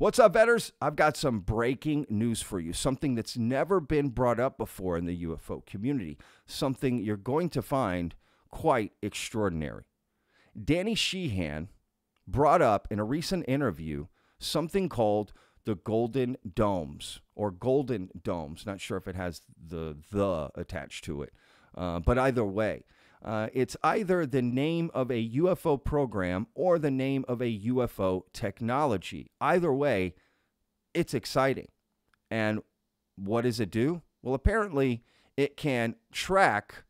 What's up, vetters? I've got some breaking news for you, something that's never been brought up before in the UFO community, something you're going to find quite extraordinary. Danny Sheehan brought up in a recent interview something called the Golden Domes, or Golden Domes. Not sure if it has the attached to it, but either way, it's either the name of a UFO program or the name of a UFO technology. Either way, it's exciting. And what does it do? Well, apparently it can track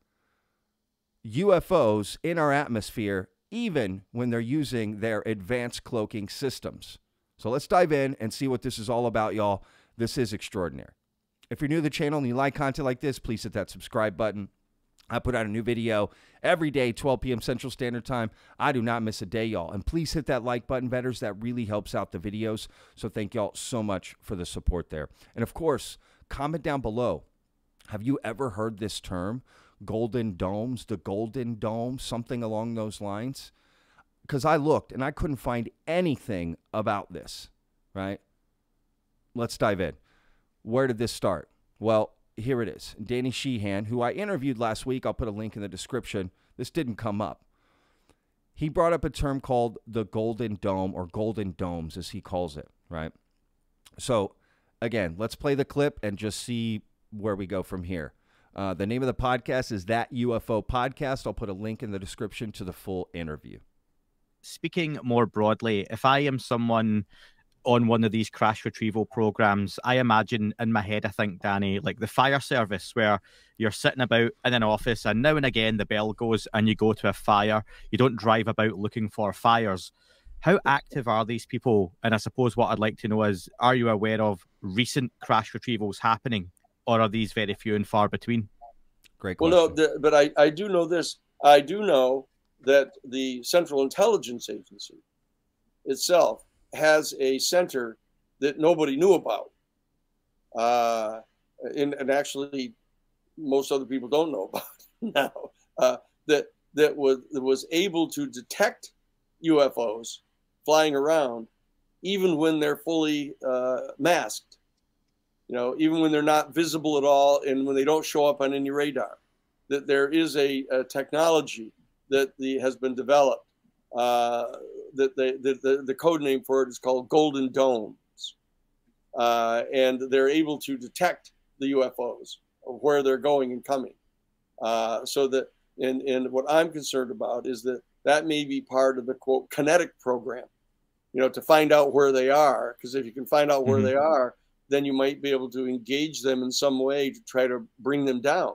UFOs in our atmosphere even when they're using their advanced cloaking systems. So let's dive in and see what this is all about, y'all. This is extraordinary. If you're new to the channel and you like content like this, please hit that subscribe button. I put out a new video every day, 12 p.m. Central Standard Time. I do not miss a day, y'all. And please hit that like button, vetters. That really helps out the videos. So thank y'all so much for the support there. And, of course, comment down below. Have you ever heard this term, Golden Domes, the Golden Dome, something along those lines? Because I looked, and I couldn't find anything about this, right? Let's dive in. Where did this start? Well, here it is. Danny Sheehan, who I interviewed last week, I'll put a link in the description. This didn't come up. He brought up a term called the Golden Dome, or Golden Domes, as he calls it, right? So, again, let's play the clip and just see where we go from here. The name of the podcast is That UFO Podcast. I'll put a link in the description to the full interview. Speaking more broadly, if I am someone on one of these crash retrieval programs, I imagine in my head, I think, Danny, like the fire service, where you're sitting about in an office and now and again the bell goes and you go to a fire. You don't drive about looking for fires. How active are these people? And I suppose what I'd like to know is, are you aware of recent crash retrievals happening, or are these very few and far between? Great question. Well, no, but I do know this. I do know that the Central Intelligence Agency itself has a center that nobody knew about. And actually, most other people don't know about now, that was able to detect UFOs flying around, even when they're fully masked, you know, even when they're not visible at all, and when they don't show up on any radar. That there is a technology that has been developed. The code name for it is called Golden Domes, and they're able to detect the UFOs of where they're going and coming. So that, and what I'm concerned about is that may be part of the quote kinetic program, you know, to find out where they are. Because if you can find out where they are, then you might be able to engage them in some way to try to bring them down.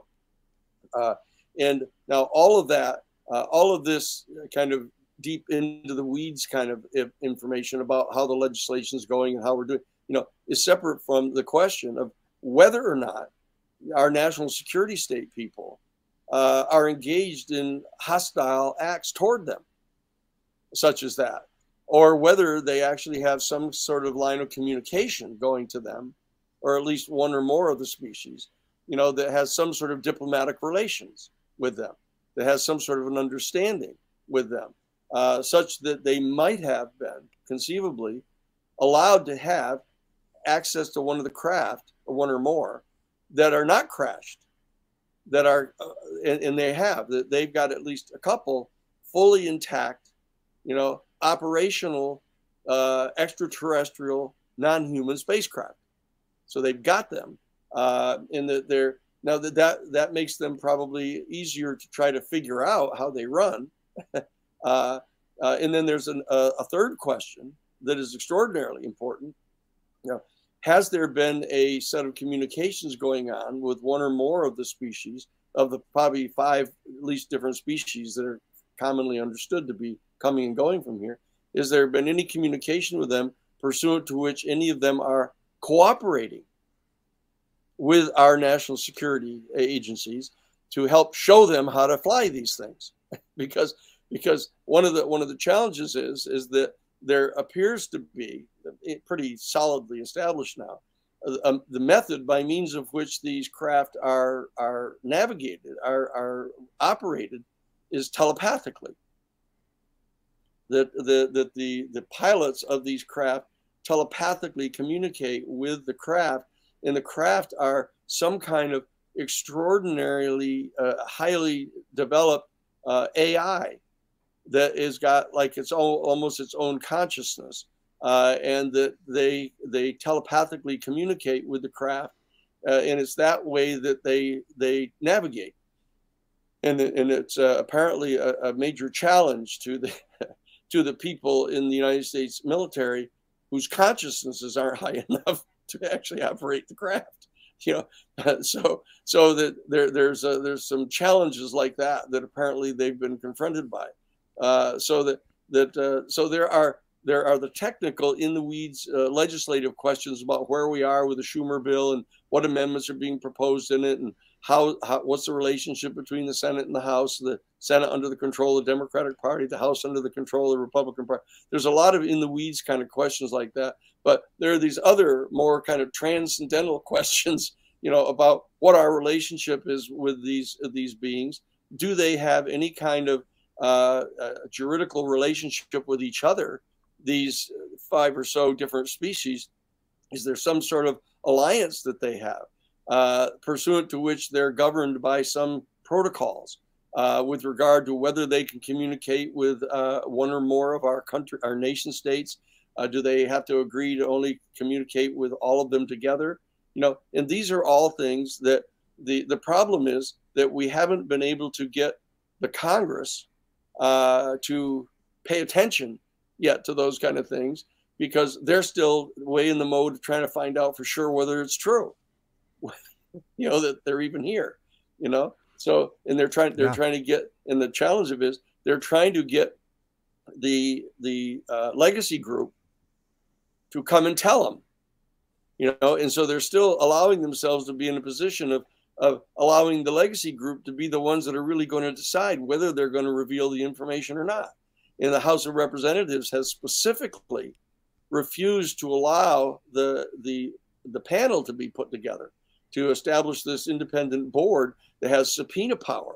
And now all of that, all of this kind of deep into the weeds kind of information about how the legislation is going and how we're doing, you know, is separate from the question of whether or not our national security state people are engaged in hostile acts toward them, such as that, or whether they actually have some sort of line of communication going to them, or at least one or more of the species, you know, that has some sort of diplomatic relations with them, that has some sort of an understanding with them, such that they might have been conceivably allowed to have access to one of the craft, or one or more, that are not crashed, that are, and they have, that they've got at least a couple fully intact, you know, operational, extraterrestrial, non-human spacecraft. So they've got them, and that they're, now that makes them probably easier to try to figure out how they run. And then there's a third question that is extraordinarily important. You know, has there been a set of communications going on with one or more of the species, of the probably 5 at least different species that are commonly understood to be coming and going from here? Is there been any communication with them pursuant to which any of them are cooperating with our national security agencies to help show them how to fly these things? because one of the challenges is that there appears to be pretty solidly established now the method by means of which these craft are navigated, are operated, is telepathically. That the pilots of these craft telepathically communicate with the craft, and the craft are some kind of extraordinarily highly developed AI that has got like its own, almost its own consciousness, and that they telepathically communicate with the craft, and it's that way that they navigate. And it's apparently a major challenge to the to the people in the United States military whose consciousnesses aren't high enough to actually operate the craft. You know, so that there's some challenges like that apparently they've been confronted by. So there are the technical in the weeds legislative questions about where we are with the Schumer bill and what amendments are being proposed in it, and how what's the relationship between the Senate and the House, the Senate under the control of the Democratic Party, the House under the control of the Republican Party. There's a lot of in the weeds kind of questions like that, but there are these other more kind of transcendental questions, you know, about what our relationship is with these beings. Do they have any kind of juridical relationship with each other? These 5 or so different species, is there some sort of alliance that they have, pursuant to which they're governed by some protocols with regard to whether they can communicate with one or more of our nation states? Do they have to agree to only communicate with all of them together? You know, and these are all things that the problem is that we haven't been able to get the Congress to pay attention yet to those kind of things, because they're still way in the mode of trying to find out for sure whether it's true, you know, that they're even here, you know. So, and they're trying to get, and the challenge of it is they're trying to get the legacy group to come and tell them, you know, and so they're still allowing themselves to be in a position of allowing the legacy group to be the ones that are really going to decide whether they're going to reveal the information or not. And the House of Representatives has specifically refused to allow the panel to be put together to establish this independent board that has subpoena power.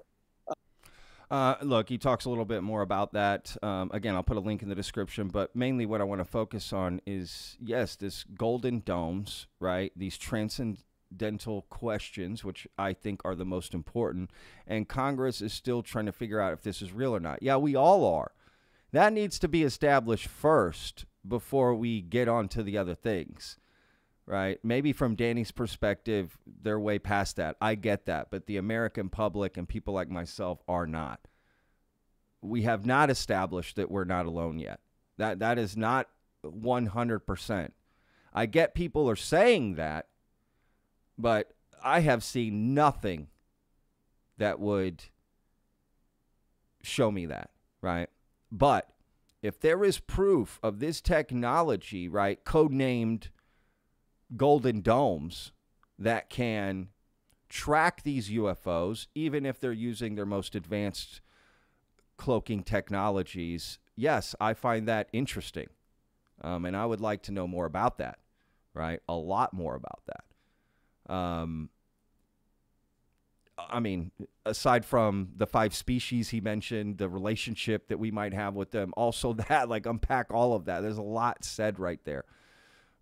Look, he talks a little bit more about that. Again, I'll put a link in the description, but mainly what I want to focus on is, yes, this golden domes, right? These transcendental questions, which I think are the most important. And Congress is still trying to figure out if this is real or not. Yeah, we all are. That needs to be established first before we get on to the other things, right? Maybe from Danny's perspective, they're way past that. I get that. But the American public and people like myself are not. We have not established that we're not alone yet. That is not 100%. I get people are saying that, but I have seen nothing that would show me that, right? But if there is proof of this technology, right, codenamed golden domes that can track these UFOs, even if they're using their most advanced cloaking technologies, yes, I find that interesting. And I would like to know more about that, right? A lot more about that. I mean, aside from the 5 species he mentioned, the relationship that we might have with them, also that, like, unpack all of that. There's a lot said right there,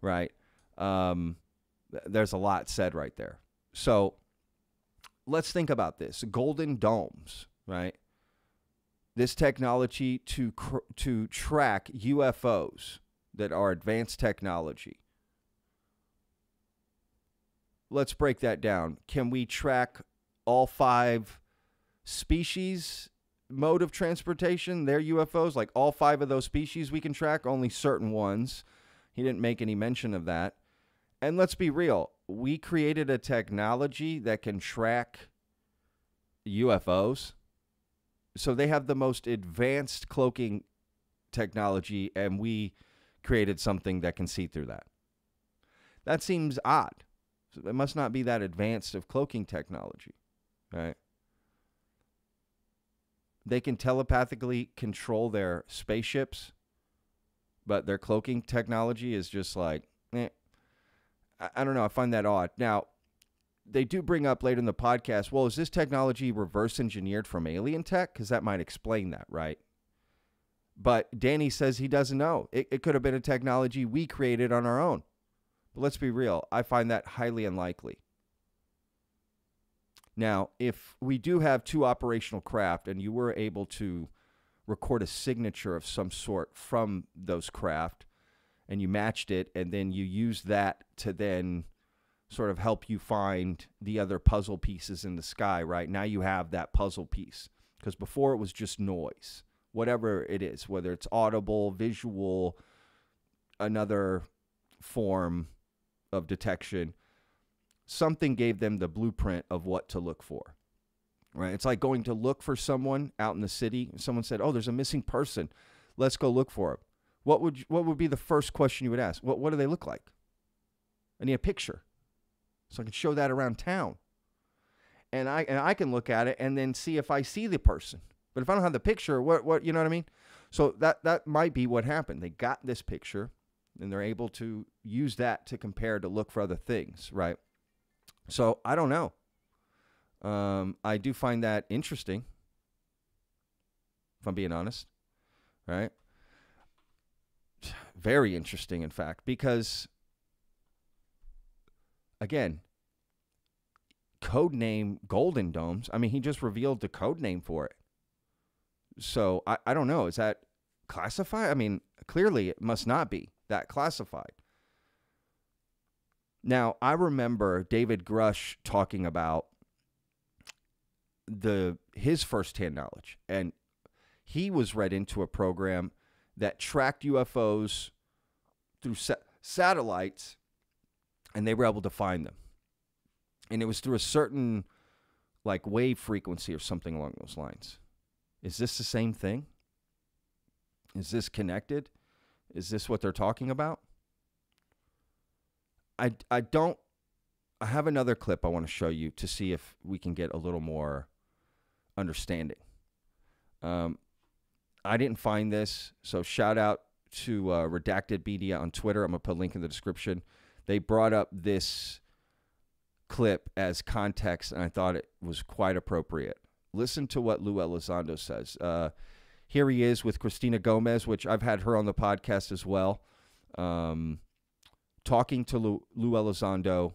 right? There's a lot said right there. So let's think about this. Golden domes, right? This technology to track UFOs that are advanced technology. Let's break that down. Can we track all 5 species mode of transportation, their UFOs, like all 5 of those species we can track, only certain ones? He didn't make any mention of that. And let's be real, we created a technology that can track UFOs. So they have the most advanced cloaking technology, and we created something that can see through that. That seems odd. So it must not be that advanced of cloaking technology, right? They can telepathically control their spaceships, but their cloaking technology is just like, I don't know. I find that odd. Now, they do bring up later in the podcast, well, is this technology reverse engineered from alien tech? Because that might explain that, right? But Danny says he doesn't know. It could have been a technology we created on our own. But let's be real. I find that highly unlikely. Now, if we do have 2 operational craft and you were able to record a signature of some sort from those craft and you matched it and then you use that to then sort of help you find the other puzzle pieces in the sky, right? Now you have that puzzle piece, because before it was just noise, whatever it is, whether it's audible, visual, another form of detection. Something gave them the blueprint of what to look for, right? It's like going to look for someone out in the city. Someone said, oh, there's a missing person. Let's go look for him. What would be the first question you would ask? What do they look like? I need a picture so I can show that around town. And I can look at it and then see if I see the person. But if I don't have the picture, what you know what I mean? So that might be what happened. They got this picture and they're able to use that to compare to look for other things, right? So I don't know. I do find that interesting, if I'm being honest, right? Very interesting, in fact, because, again, codename Golden Domes. I mean, he just revealed the code name for it. So I don't know. Is that classified? I mean, clearly it must not be that classified. Now, I remember David Grush talking about his firsthand knowledge, and he was read into a program that tracked UFOs through satellites, and they were able to find them. And it was through a certain like wave frequency or something along those lines. Is this the same thing? Is this connected? Is this what they're talking about? I have another clip I want to show you to see if we can get a little more understanding. I didn't find this, so shout out to Redacted Media on Twitter. I'm going to put a link in the description. They brought up this clip as context, and I thought it was quite appropriate. Listen to what Lou Elizondo says. Here he is with Christina Gomez, which I've had her on the podcast as well, talking to Lou Elizondo.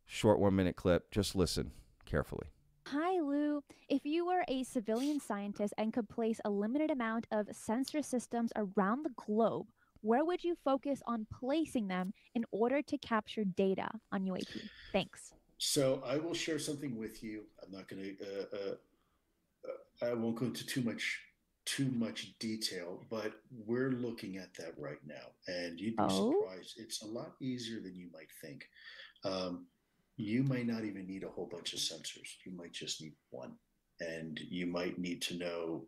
Short 1-minute clip. Just listen carefully. Hi, Lou. If you were a civilian scientist and could place a limited amount of sensor systems around the globe, where would you focus on placing them in order to capture data on UAP? Thanks. So I will share something with you. I'm not going to, I won't go into too much detail, but we're looking at that right now. And you'd be surprised. It's a lot easier than you might think. You might not even need a whole bunch of sensors. You might just need one. And you might need to know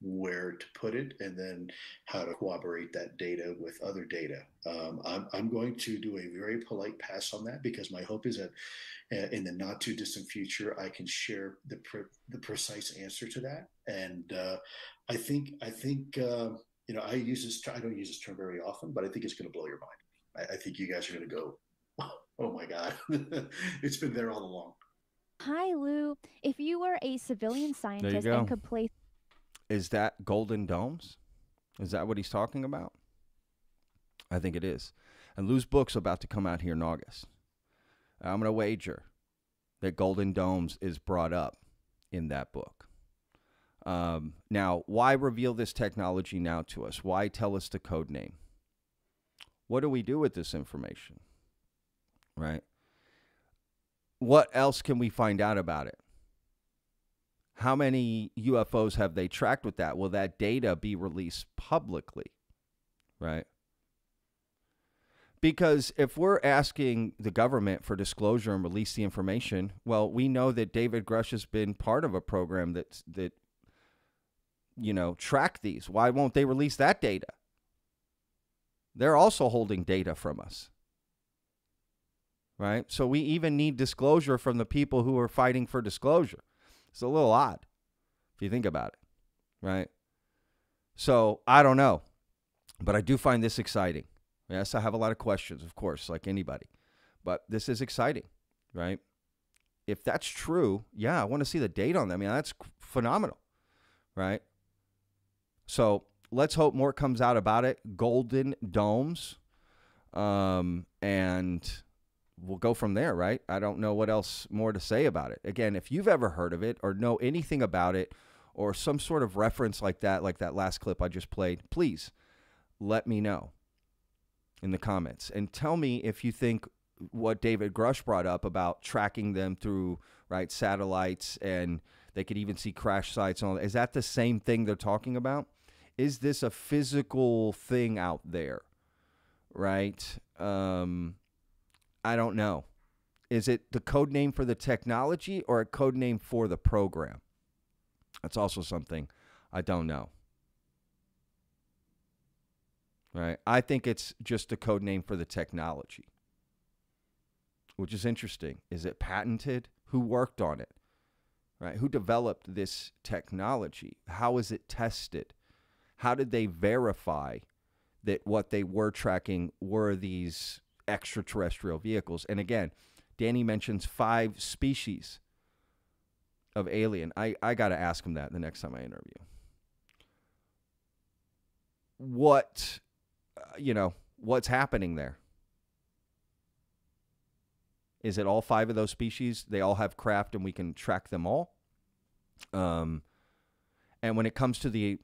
where to put it and then how to corroborate that data with other data. I'm going to do a very polite pass on that, because my hope is that in the not too distant future, I can share the precise answer to that. And I think you know, I don't use this term very often, but I think it's going to blow your mind. I think you guys are going to go, oh my God, it's been there all along. Hi, Lou. If you were a civilian scientist and could place... Is that Golden Domes? Is that what he's talking about? I think it is. And Lou's book's about to come out here in August. I'm going to wager that Golden Domes is brought up in that book. Now, why reveal this technology now to us? Why tell us the code name? What do we do with this information? Right? What else can we find out about it? How many UFOs have they tracked with that? Will that data be released publicly? Right? Because if we're asking the government for disclosure and release the information, well, we know that David Grush has been part of a program that you know, track these. Why won't they release that data? They're also holding data from us. Right? So we even need disclosure from the people who are fighting for disclosure. It's a little odd if you think about it, right? So I don't know, but I do find this exciting. Yes, I have a lot of questions, of course, like anybody, but this is exciting, right? If that's true, yeah, I want to see the data on that. I mean, that's phenomenal, right? So let's hope more comes out about it. Golden domes. And we'll go from there, right? I don't know what else more to say about it. Again, if you've ever heard of it or know anything about it or some sort of reference like that last clip I just played, please let me know in the comments. And tell me if you think what David Grush brought up about tracking them through, right, satellites, and they could even see crash sites and all that. Is that the same thing they're talking about? Is this a physical thing out there, right? I don't know. Is it the code name for the technology or a code name for the program? That's also something I don't know. Right? I think it's just a code name for the technology, which is interesting. Is it patented? Who worked on it? Right? Who developed this technology? How is it tested? How did they verify that what they were tracking were these extraterrestrial vehicles? And again, Danny mentions 5 species of alien. I got to ask him that the next time I interview. What, what's happening there? Is it all 5 of those species? They all have craft and we can track them all? And when it comes to the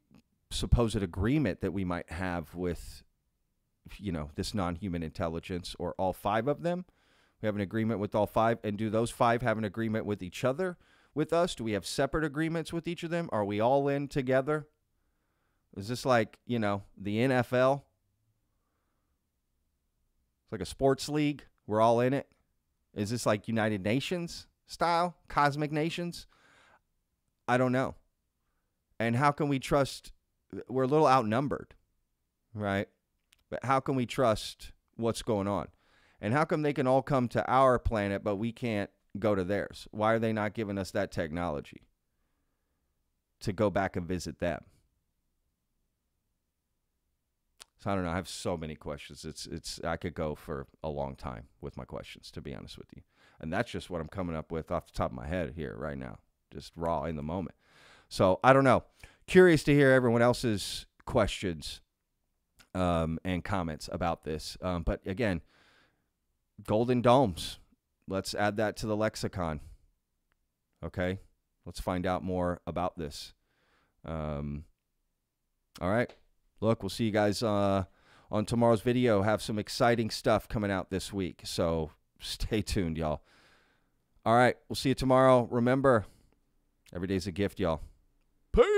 supposed agreement that we might have with, this non-human intelligence, or all 5 of them, we have an agreement with all 5. And do those 5 have an agreement with each other, with us? Do we have separate agreements with each of them? Are we all in together? Is this like, the NFL? It's like a sports league. We're all in it. Is this like United Nations style? Cosmic Nations? I don't know. And how can we trust? We're a little outnumbered, right? But how can we trust what's going on? And how come they can all come to our planet, but we can't go to theirs? Why are they not giving us that technology to go back and visit them? So I don't know. I have so many questions. I could go for a long time with my questions, to be honest with you. And that's just what I'm coming up with off the top of my head here right now, just raw in the moment. So I don't know. Curious to hear everyone else's questions and comments about this. But again, golden domes. Let's add that to the lexicon. Okay? Let's find out more about this. All right. Look, we'll see you guys on tomorrow's video. Have some exciting stuff coming out this week. So stay tuned, y'all. All right. We'll see you tomorrow. Remember, every day's a gift, y'all. Peace.